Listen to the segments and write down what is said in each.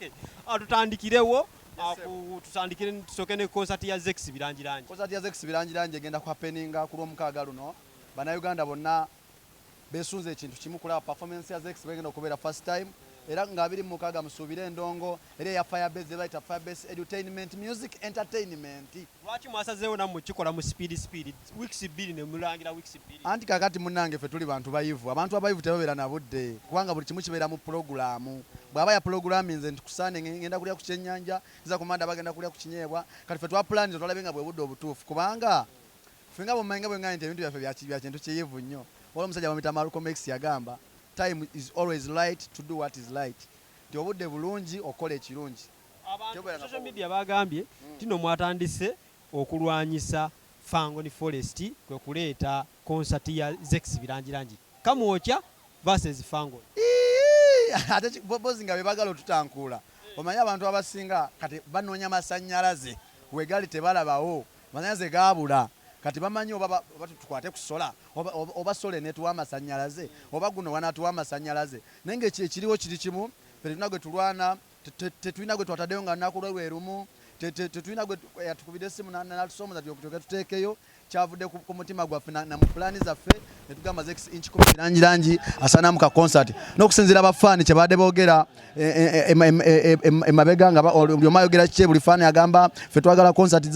Okay. Tutandikirewo tutandikire tusoke ne concert ya Zex birangirangi. Concert ya Zex birangirangi egenda kwa peninga ku Lwomukaaga luno. Bana Uganda bonna besunze ekintu kimu kulaba performance ya Zex begenda okubeera first time. Era nga biri mukaaga musubire endongo era ya Firebase baita Firebase Entertainment Music Entertainment. Lwaki mwasazeewo namwe kikola mu speed weeks 2 ne mulangira weeks 2. Anti kakati munnange fe tuli bantu bayivu. Abantu abayivu tebabeera na budde kubanga buli kimu kibeera mu programu. Bwaba ya programu nze ntukusane ngenda kulya ku kyennyanja nza kumanda bagenda kulya ku kinyeebwa kati fe twa plan tolabenga bwe budde obutuufu kubanga fenga bomenga bwe ngante ebintu byaffe bya kintu kiyivu nnyo. Wala omusajja bamita Malcolm X yagamba time is always right to do what is right. Ti obudde bulungi okola ekirungi. Abantu social media bagambye tino mwatandise okulwanyisa Fangoni Forest kwe kuleeta concert ya Zex birangirangi. Kamwokya versus Fangoni. Ate bozinga bebagala otutankula. Omanya abantu abasinga kati banoonya masannyalaze wegali tebalabawo. Masannyalaze gaabula. Kati bamanyi oba tukwate kusola oba sole netuwa amasannyalaze oba guno wanatuwa amasannyalaze nenge ekiriwo kiri kimu tetulina gwe tulwana tetulina gwe twataddeyo nga nakulwe lumu tetulina gwe yatukubidde essimu natusomooza tuteekeyo kyavudde ku mutima gwaffe na mu pulaani zaffe netugamba Zex inch 10 birangirangi asanamu ka concert n'okusinziira abafaani kye badde boogera emabega nga olyoma ayogera kye buli faani agamba ffe twagala concert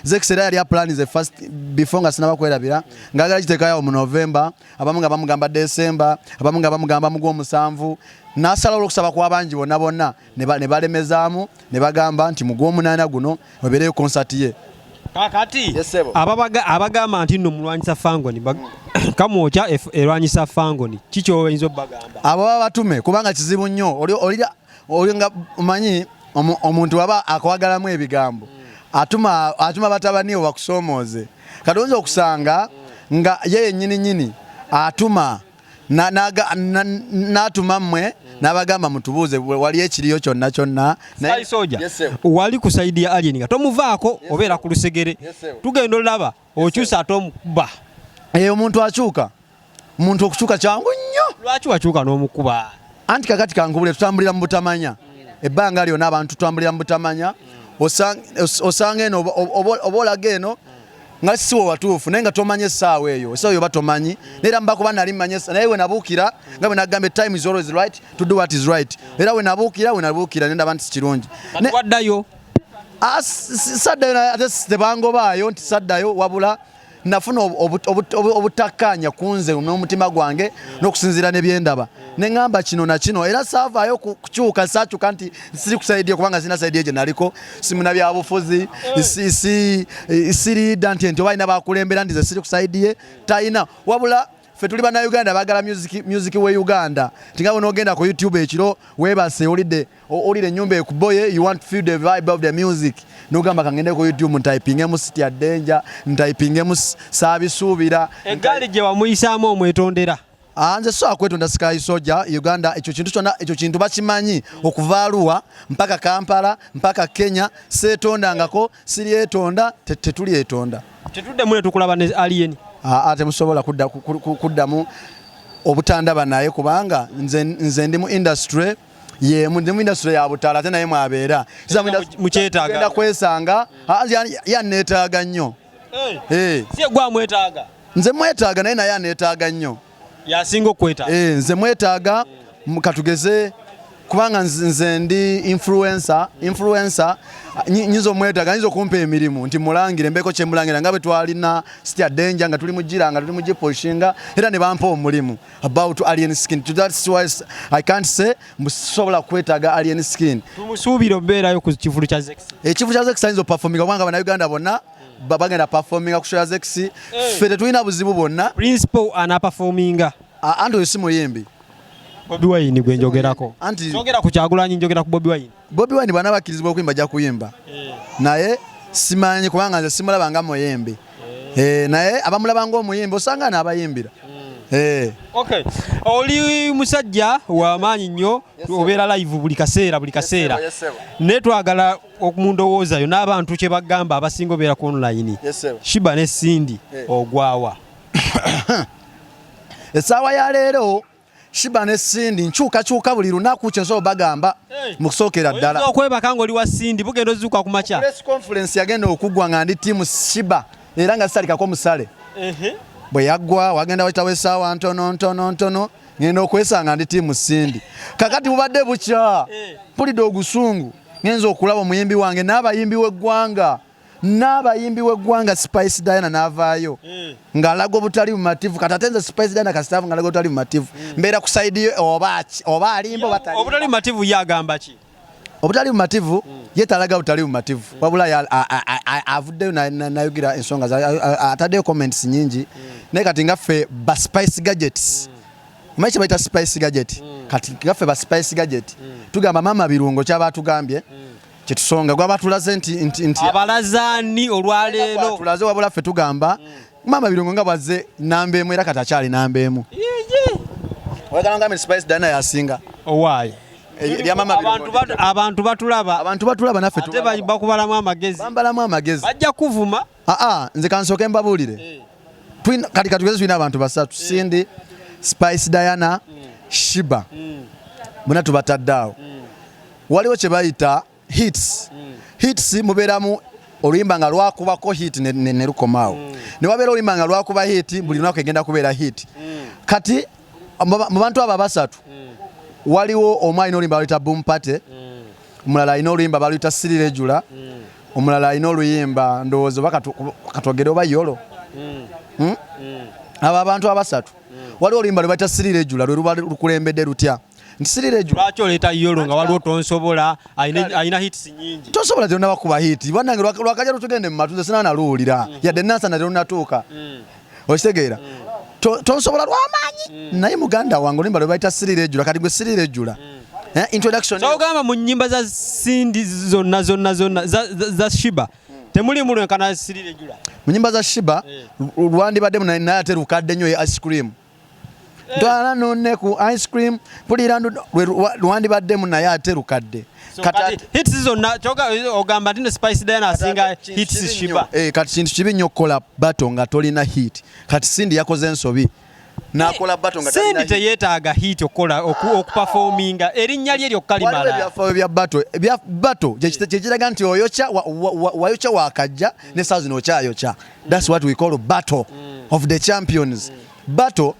Zex era yali apulaani ze first before nga sinaba kwerabira ngaagala kiteekayo mu November abamu nga bamugamba December abamu nga bamugamba mu Gw'omusanvu n'asala olw'okusaba kw'abangi bonna ne balemezaamu ne bagamba nti mu Gw'omunaana guno webeereyo concert ye. Kakati abagamba nti nno mulwanyisa Fangoni kamwokya erwanyisa Fangoni kikyo oyinza obbagamba abo baba batume kubanga kizibu nnyo oli nga manyi omuntu waba akwagalamu ebigambo atuma batabaniwo bakusoomooze kati oyinza okusanga nga ye yennyini atuma n'atuma mmwe n'abagamba mutubuuze wali ekiriyo kyonna naye soja wali ku saidi ya alien nga tomuvaako obeera ku lusegere tugenda olaba okyusa ate omukuba omuntu akyuka omuntu okukyuka kyangu nnyo lwaki wakyuka n'omukuba anti kakati kankubule tutambulira mu butamanya ebbanga lyonna abantu tutambulira mu butamanya osanga eno oba olaga eno nga siwo watuufu naye nga tomanye essaawa eyo essaawa yoba tomanyi neera mbakuba nali mmanye naye we nabuukira nga bwe nagamba time is always right to do what is right era we nabuukira nendaba nti kirungi waddayo saddayo ate tebangobaayo nti saddayo wabula nafuna obutakkaanya kunze n'omutima gwange n'okusinziira nebyendaba neŋŋamba kino na kino era saavaayo kukyuka saakyuka nti siri kusaidiye kubanga sina saidiye gye naliko simuna byabufuzi siriida nti oba alina bakulembera nti ze siri kusaidiye talina wabula ffe tuli bannayuganda baagala music we Uganda tinga n'ogenda ku YouTube ekiro weebase olidde ennyumba ekuboye you want to feel the vibe of the music n'ogamba kangende ku YouTube ntypingemu City ya Danger ntypingemu Saabisuubira eggaali gye wamuyisaamu omwetondera nze so akwetonda Sky Soldier Uganda ekyo kintu kyonna ekyo kintu bakimanyi okuva Arua mpaka Kampala mpaka Kenya seetondangako siryetonda tetulyetonda tetuddemu ne tukulaba ne alien temusobola kuddamu obutandaba naye kubanga nze ndi mu industry ndi mu industry ya butaala ate naye mwabeera genda kwesanga yanneetaaga nnyo siye gwa mwetaaga nze mwetaaga naye aneetaaga nnyo yasinga okwetaaga nze mwetaaga katugeze kubanga nze ndi influencer nyinza omwetaaga nyinza okumpa emirimu nti mulangire mbeeko kye mulangira nga bwe twalina City ya Danger nga tuli mugiranga tuli mugiposhinga era ne bampa omulimu about alien skin. That's why I can't say musobola kwetaaga alien skin. Tumusuubira obeerayo ku kivulu kya Zex. Ekivulu kya Zex ayinza opafominga kubanga bannayuganda bonna bagenda performinga ku show ya Zex. Ffe tetulina buzibu bonna. Principal anaperforminga. Anti oyo si muyimbi. Bobi Wine gwe njogerako. Njogera ku Kyagulanyi njogera ku Bobi Wine. Bobi Wine bwana bakirizibwa okuyimba ajja kuyimba. Naye simanyi kubanga nze simulaba nga muyimbi. Naye abamulaba nga omuyimbi osanga n'abayimbira. Okay. Oli musajja wa maanyi nnyo obeera live buli kaseera. Ne twagala okumundowoozayo n'abantu kye bagamba abasinga obeera ku online. Sheebah ne Cindy ogwawa. Essaawa ya leero Sheebah ne Cindy nkyukakyuka buli lunaku kyenso bagamba mu kusookera ddala. Okwebaka ng'oli wa Cindy bugenda ozuuka ku makya. Press conference yagenda okuggwa nga ndi tiimu Sheebah era nga sitalikako musale. Bwe yaggwa wagenda wayitawo essaawa ntono ngenda okwesanga ndi tiimu Cindy. Kakati bubadde bukya pulidde ogusungu ngenza okulaba omuyimbi wange n'abayimbi w'eggwanga Spice Diana n'avaayo ng'alaga obutali bumativu kati ate nze Spice Diana kasitaafu ng'alaga obutali bumativu mbeera ku sayidi ye oba alimba oba talimba. Obutali bumativu ye agamba ki? Obutali bumativu ye talaga butali bumativu wabula avuddeyo nayogira ensonga ataddeyo comments nyingi naye kati ngaffe ba Spice Gadgets omanyi kye bayita Spice Gadget kati ngaffe ba Spice Gadget tugamba maama birungo kyaba tugambye kyetusonga gwaba tulaze nti abalazaani olwaleero tulaze wabula ffe tugamba maama birungo nga bwazze namba emu era kati akyali namba emu. Oyagala ngambe Spice Diana yasinga owaayi abantu batulaba naffe ate bakubalamu amagezi bambalamu amagezi bajja kuvuma. Nze kansooke mbabuulire kati katugeze tulina abantu basatu Cindy, Spice Diana, Sheebah bonna tubataddeawo. Waliwo kye bayita hits mubeeramu oluyimba nga lwakubako hit ne lukomaawo ne wabeera oluyimba nga lwakuba hit buli lunaku egenda kubeera hit. Kati mu bantu abo abasatu waliwo omu alina oluyimba baluyita Boom Party, omulala alina oluyimba baluyita Sirirejula, omulala alina oluyimba ndowooza oba katogere oba yolo. Abo abantu abasatu waliwo oluyimba lwe bayita Sirirejula lwe luba lukulembedde lutya nti Sirirejula. Lwaki oleeta yolo nga waliwo tonsobola alina hits nyingi? Tonsobola terunaba kuba hit bannange lwakajja lutugende mu matu nze sinaba naluwulira yadde nansana terunatuuka okitegeera. Tonsobola lw'amaanyi naye muganda wange oluyimba lwe bayita Sirirejula kati gwe Sirirejula introduction ogamba mu nnyimba za Cindy zonna za Sheebah temulimu lwenkana Sirirejula. Mu nnyimba za Sheebah lwandibaddemu naye ate lukadde nnyo ice cream twala nonne ku ice cream pulira lwandibaddemu naye ate lukadde. Hits zonna ogamba nti ne Spice Diana asinga hits Sheebah. Kati kintu kibi nnyo okukola bato nga tolina hit. Kati Cindy yakoze ensobi n'akola bato nga talina hit. Cindy teyeetaaga hit okuperforminga erinnya lye lyokka limala. Ebyafaayo bya bato kyekiraga nti wayokya wakajja ne saa zino okyayokya. That's what we call battle of the champions. Bato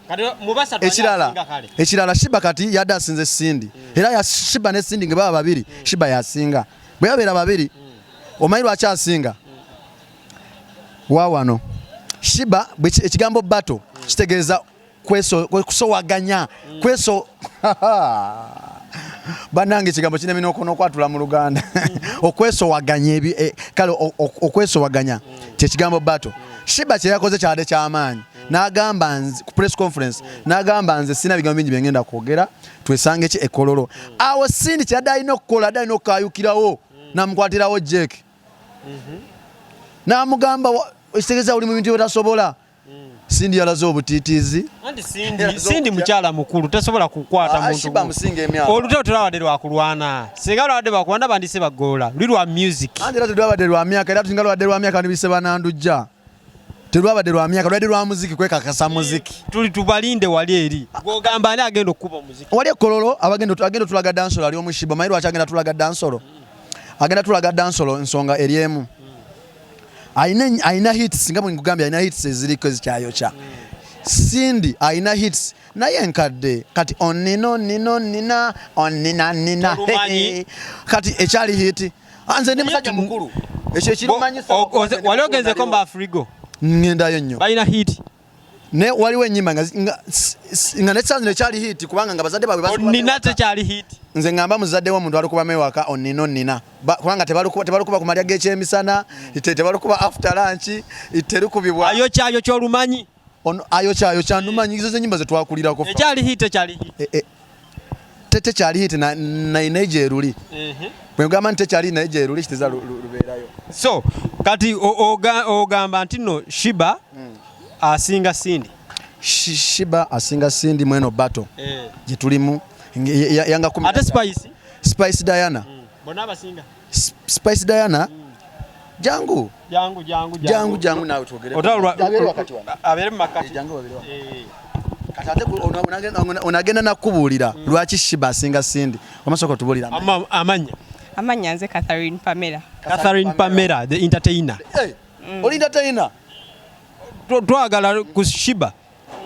ekirala Sheebah kati yadde asinze Cindy era Sheebah ne Cindy nge baba babiri Sheebah yasinga bwe yabeera babiri omanyi lwaki asinga waawano Sheebah ekigambo bato kitegeeza kusowaganya bannange ekigambo kirina eminokono okwatula mu Luganda okwesowaganya kale okwesowaganya kyekigambo bato. Sheebah kye yakoze kyade ky'amaanyi n'agamba nze ku press conference n'agamba nze sina bigambo bingi byengenda kwogera twesange ki ekololo awo Cindy kyadde alina okukola adde alina okukayukirawo n'amukwatirawo Jake n'amugamba ekitegeeza oli mu bintu byotasobola. Cindy yalaze obutiitiizi. Cindy mukyala mukulu tasobola kukwata muntu. Sheebah musinga emyaka. Olutalo tulabadde lwakulwana. Singa lwabadde bakulwana bandise bagoola. Luli lwa music. Andi era tulabadde lwa myaka era tusinga lwabadde lwa myaka ndibise banandujja. Telwabadde lwa myaka lwabadde lwa muziki kwekakasa muziki. Tuli tubalinde wali eri. Gogamba ani agenda okuba muziki. Wali ekololo agenda tulaga dansolo ali omu Sheebah mayiro agenda tulaga dansolo. Agenda tulaga dansolo ensonga eri emu. Aina hits nga mwingugambye aina hits eziriko ezikyayokya. Cindy aina hits naye nkadde kati onina kati ekyali hit anze ndi musajja mukulu ekyo ekirumanyisa wali ogenzeko mba Afrigo ngendayo nnyo balina hit ne waliwo ennyimba nga nekisanzire ekyali hit kubanga nga bazadde baabwe nina tekyali hit nze ngamba muzadde w'omuntu alikuba mewaka onina kubanga tebalukuba ku malya g'ekyemisana tebalukuba after lunch terukubibwa ayokyayo kyolumanyi ayokya ndumanyigizo z'ennyimba ze twakulirako ekyali hit tekyali hit naye gyeruli bwe ngamba nti tekyali naye gyeruli kiteza lubeerayo. So kati ogamba nti no Sheebah asinga Cindy. Sheebah asinga Cindy mweno bato gye tulimu yanga kumi. Ate Spice Diana bonna abasinga Spice Diana jangu nawe tuogere abere mu makati onagenda nakubulira lwaki Sheebah asinga Cindy omasoko tubulira amanya nze Catherine Pamela the entertainer oli entertainer twagala ku Sheebah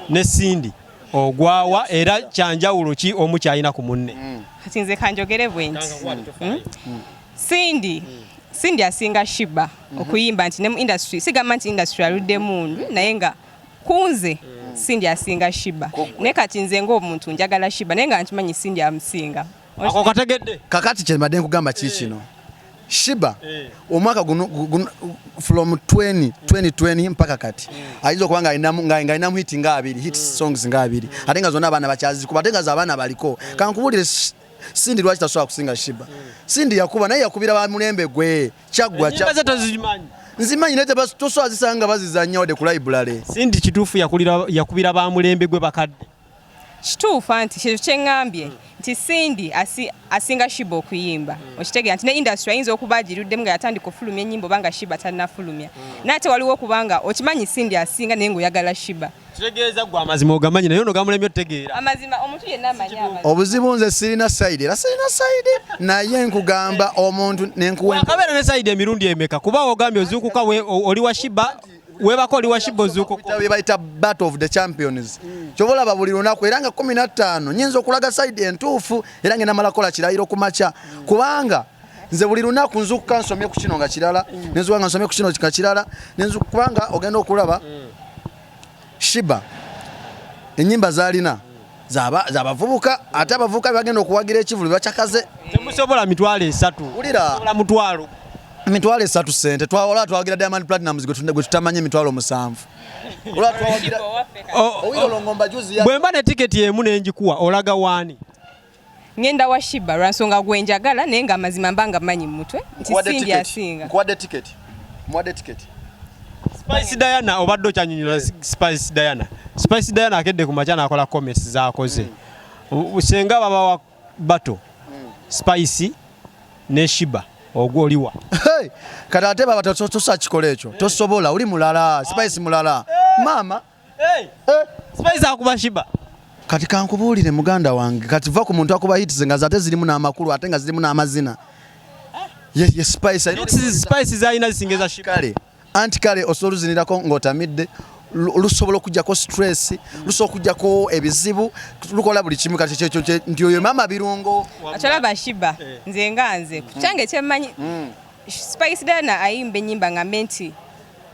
ne Cindy ogwawa era kyanjawulo ki omukyalina ku munne kati nze kanjogere bwenti Cindy asinga Sheebah okuyimba nti ne mu industry sigamba nti industry aludde mundu naye nga kunze Cindy asinga Sheebah ne kati nze ng'omuntu njagala Sheebah naye nga nkimanyi Cindy amusinga ako kategedde kakati kye mbadde nkugamba kino Sheebah omwaka from 2020 mpaka kati ayinza okuba ng'alinamu hit nga abiri hit songs nga abiri ate nga zonna abaana bakyazikuba ate nga z'abaana baliko kankubulire Cindy lwaki tasobola kusinga Sheebah Cindy yakuba naye yakubira ba mulembe gwe kyaggwa nzimanyi naye tosobola zisanga bazizannyawo de ku library Cindy kituufu yakubira ba mulembe gwe bakadde kituufu anti kye kyeŋŋambye nti Cindy asinga Sheebah okuyimba okitegeera nti ne industry ayinza okuba agiruddemu nga yatandika okufulumya ennyimba obanga Sheebah tannafulumya naate waliwo kubanga okimanyi Cindy asinga naye ng'oyagala Sheebah kitegeeza gwe amazima ogamanyi naye ono gamulemye otegeera amazima omuntu yenna amanyi amazima obuzibu nze sirina side era sirina side naye nkugamba omuntu akabeera ne side emirundi emeka kuba ogambye ozuukuka oli wa Sheebah webako oli wa Sheebah ozuukuka bayita battle of the champions kyoba olaba buli lunaku era nga 15 nyinza okulaga side entuufu era ngenda mala kola kirayiro ku makya kubanga nze buli lunaku nzuukuka nsomye ku kino nga kirala nenzuuka nga nsomye ku kino nga kirala kubanga ogenda okulaba Sheebah ennyimba zalina z'abavubuka ate abavubuka bagenda okuwagira ekivulu bakyakaze temusobola mitwalo 3 ulira mutwalo mitwalo 3 sente twawala twawagira Diamond Platinumz gwe tutamanye mitwalo 7 ola twawagira oyolongomba juzi bwe mba ne tiketi emu nenjikuwa olaga wani ngenda wa Sheebah lwansonga gwenjagala naye nga amazima mbanga manyi mu mutwe nti Cindy asinga nkuwadde tiketi muwadde tiketi Spice Diana obadde okyanyonyola Spice Diana akedde ku makya n'akola comments z'akoze senga baba wa bato Spice ne Sheebah ogwo oliwa kati ate baba tosobola kikola ekyo tosobola oli mulala Spice mulala mama Spice akuba Sheebah kati kankubuulire muganda wange kati va ku muntu akuba hits nga zate zirimu n'amakulu ate nga zirimu n'amazina ye Spice zalina zisingeza Sheebah kale anti kale osobola ozinirako ng'otamidde lusobola okujjako stress lusobola okujjako ebizibu lukola buli kimu kati kyekyo nti oyo mama birungo akyolaba Sheebah nze nga nze kyange kyemmanyi Spice Diana ayimba ennyimba nga menti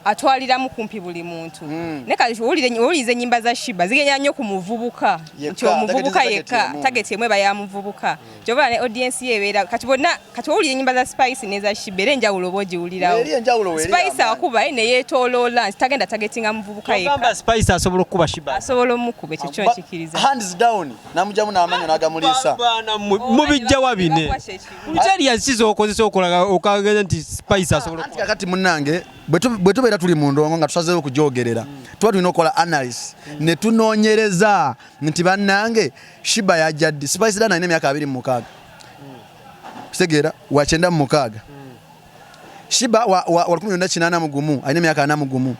atwaliramu kumpi buli muntu ne kati owuliriza ennyimba za Sheebah zigenda nnyo ku muvubuka nti omuvubuka yekka target emwe bayamuvubuka kyobola ne audience yebeera kati bonna kati owulira ennyimba za Spice n'eza Sheebah era enjawulo oba ogiwulirawo Spice akuba ne yeetooloola nti tagenda targetinga muvubuka yekka Spice asobola okukuba Sheebah asobola omukuba ekyo kyo nkikiriza hands down namujamu n'amanyo n'agamuliisa mubijjawa bine mukyali kizo okozesa okulaga okagenda nti Spice asobola okukuba kati munnange bwe tubeera tuli mu ndongo nga tusazeewo okugyogerera tuba tulina okukola analysis ne tunoonyereza nti bannange Sheebah yajja ddi Spice Diana alina emyaka 26 kitegeera wa 96 Sheebah wa 1981 alina emyaka 41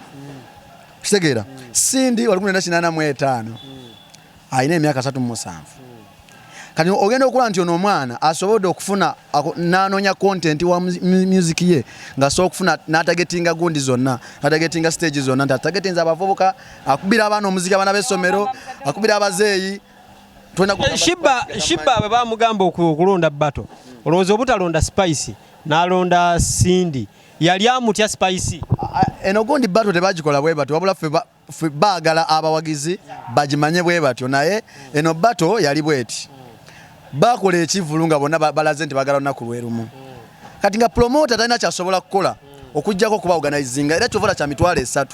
kitegeera Cindy wa 1985 alina emyaka 37 kati ogenda okulaba nti ono omwana asobodde okufuna n'anoonya content wa music ye ng'asobola okufuna n'atagetinga gundi zonna n'atagetinga stage zonna nti atagetinza abavubuka akubira abaana omuziki abaana b'essomero akubira abazeeyi Sheebah bwe bamugamba okulonda bato olowooza obutalonda Spice n'alonda Cindy yali amutya Spice eno gundi bato tebagikola bwe batyo wabula ffe baagala abawagizi bagimanye bwe batyo naye eno bato yali bweti bakola ekivulu nga bonna balaze nti bagala olunaku lwe lumu kati nga promoter talina kyasobola kukola okujjako okuba organizinga era kyovola kya mitwalo 3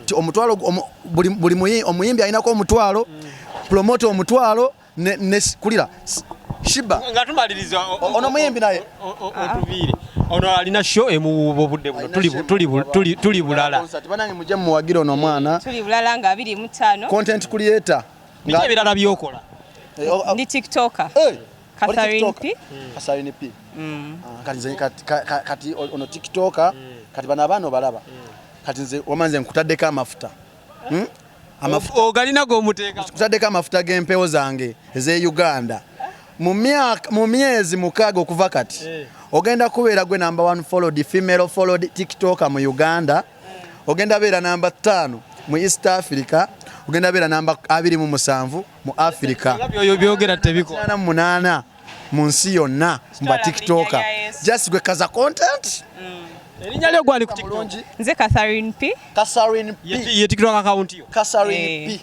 ti omutwalo buli omuyimbi alinako omutwalo promoter omutwalo ne kulira Sheebah nga tumaliriza ono muyimbi naye otuviire ono alina show obudde buno tuli bulala banange mujje muwagira ono omwana tuli bulala nga 25 content creator nga ebirala byokola ndi TikToker Catherine P kati ono TikToker kati bana abaana balaba kati nze wamanze nkutaddeko amafuta amafuta ogalina g'omuteeka kutaddeko amafuta g'empewo zange ez'e Uganda mu myezi 6 okuva kati ogenda kubeera gwe number 1 followed female followed TikToker mu Uganda ogenda beera number 5 mu East Africa ogenda beera number 27 mu Africa byogera tebikola 8 mu nsi yonna mu TikToker just gwe kaza content erinnya lyo gwali ku TikTok nze Catherine P ye TikTok account yo Catherine P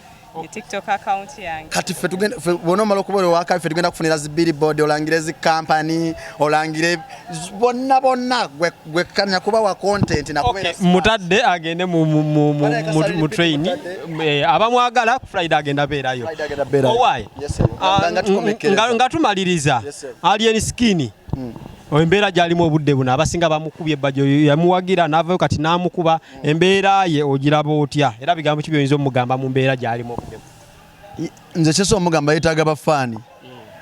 TikTok account yange kati ffe tugenda bono malo kubolo waka ffe tugenda kufunira zi billboard olangire zi company olangire bonna gwe kanya kuba wa content na kubera mutadde agende mu train abamwagala ku Friday agenda beerayo owaye nga tumaliriza alien skin embeera gyalimu obudde buno abasinga bamukubye ebbajo yamuwagira n'avayo kati n'amukuba embeera ye ogiraba otya era bigambo ki by'oyinza omugamba mu mbeera gyalimu obudde buno nze kyese omugamba yeetaaga bafaani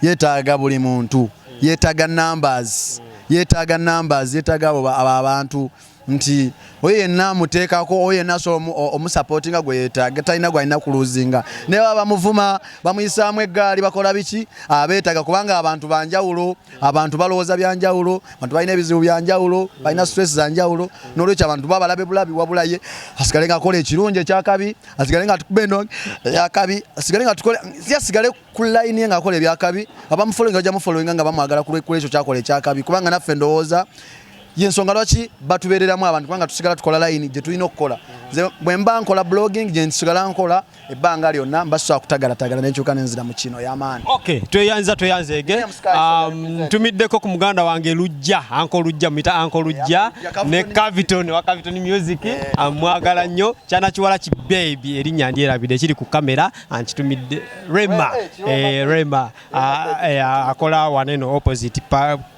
yeetaaga buli muntu yeetaaga numbers yeetaaga abo abantu nti oyo yenna amuteekako oyo yenna asobola omusupportinga gwe yeetaaga talina gwalina kuluzinga naye baba bamuvuma bamuyisaamu eggaali bakola biki abeetaaga kubanga abantu banjawulo abantu balowooza byanjawulo abantu balina ebizibu byanjawulo balina stress zanjawulo n'olwekyo abantu babalabe bulabi wabula ye asigale ng'akola ekirungi ekyakabi asigale ng'atukuba endongo eyakabi asigale ku layini ye ng'akola ebyakabi abamufolowinga bajja mufolowinga nga bamwagala ku ekyo kyakola ekyakabi kubanga naffe ndowooza Ensonga Lwaki batubeereramu abantu kubanga tusigala tukola line gye tulina okukola bwe mba nkola blogging gye nsigala nkola ebbanga lyonna mbasobola kutagalatagala n'enkyuka n'enzira mu kino y'amaani. Okay, tweyanzege ntumiddeko ku muganda wange Lujja Uncle Lujja muyita Uncle Lujja ne Caviton wa Caviton Music amwagala nnyo kyana kiwala ki baby erinnya ndyerabide ekiri ku kamera ankitumidde Rema akola waneno opposite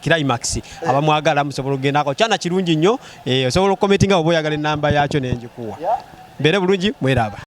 Climax abamwagala musobola okugenda kyana kirungi nnyo osobola okukometinga oba oyagala ennamba yakyo n'enjikuwa mbere bulungi mweraba.